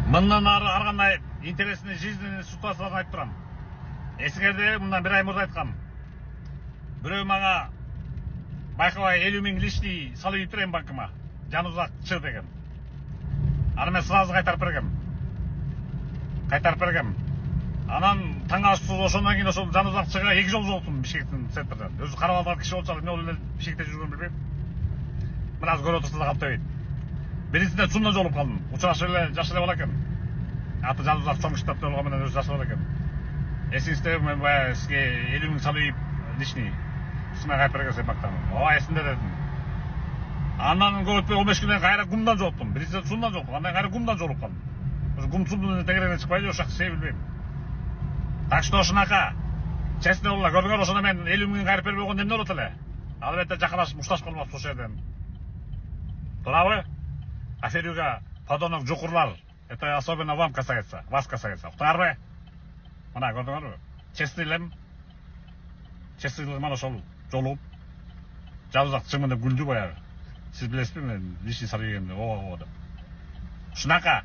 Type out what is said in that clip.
Мындан ары кандай интересный жизненный ситуацияларды айтып турам. Эсиңерде мындан бир ай мурда айткам. Бирөө мага байкабай 50 000 лишний салып ийип берем банкыма. Жанузакчы деген. Аны мен сразу кайтарып бергем. Анан таң асты ошондон кийин ошол жанузакчыга 2 жолу жолуктум Бишкектин центринен. Өзү карап алган киши болчу, эмне болуп эле Бишкекте жүргөнүн билбейм. Мен азыр көрүп отурса да каптабайт. Биринчисинде чумдан жолугуп калдым. Учурашып эле жаш эле бала экен. Аты жанузак чоң штаб болгон менен өзү жаш бала экен. Эсиңиздеби, мен баягы сизге 50 000 салып ийип лишний сизге кайтып бергенсиң бактан. Ооба, эсимде дедим. Андан көп өтпөй 15 күндөн кайра гумдан жолуктум. Биринчисинде чумдан жолуктум, андан кайра гумдан жолугуп калдым. Ошо гум чумдун тегерегинен чыкпайды, ошо жакты билбейм. Так что ошонака честный болуңар, көрдүңөр, ошондо мен 50 000 кайрып бербей койгондо эмне болот эле? Албетте жакынашып мушташ кылмапсыз ошол жерден. Туурабы? Аферюга подонок жукурлар. Это особенно вам касается, вас касается. Уктуңарбы? Мына көрдүңөрбү? Честный элем. Честный мана ошол жолугуп жанузакчымын деп күлдү баягы. Сиз билесизби мен лишний салып ийгенди? Ооба деп. Ушунака